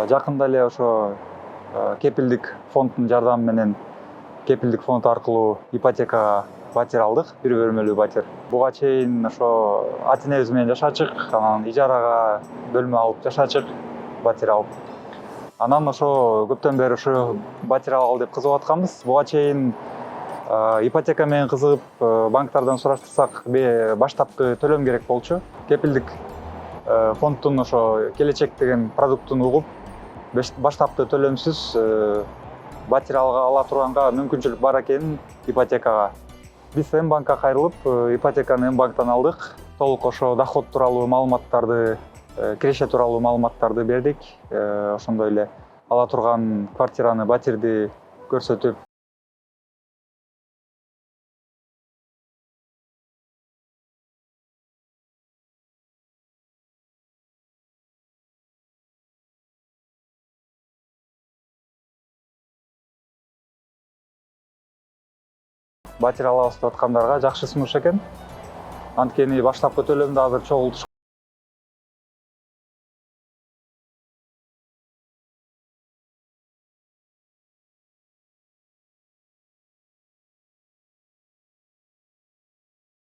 Жакында эле ошо кепилдик фонддун жардамы менен кепилдик фонд аркылуу ипотекага батир алдык, бир бөлмөлүү батир. Буга чейин ошо ата энебиз менен жашачык, анан ижарага бөлмө алып жашачык, батир алып. Анан ошо көптөн бери ушу батир алалы деп кызыгып атканбыз. Буга чейин ипотека менен кызыгып банктардан сураштырсак, баштапкы төлөм керек болчу. Кепилдик фонддун ошо келечек деген продуктун угуп, баштапкы төлөмсүз батир ала турганга мүмкүнчүлүк бар экенин ипотекага. Биз М-банкка кайрылып, ипотеканы М-банктан алдык. Толук ошо доход тууралуу маалыматтарды, киреше тууралуу маалыматтарды бердик. Ошондой эле ала турган квартираны, батирди көрсөтүп, батир алабыз деп аткандарга жакшы сунуш экен. Анткени баштапкы төлөмдү азыр чогултуш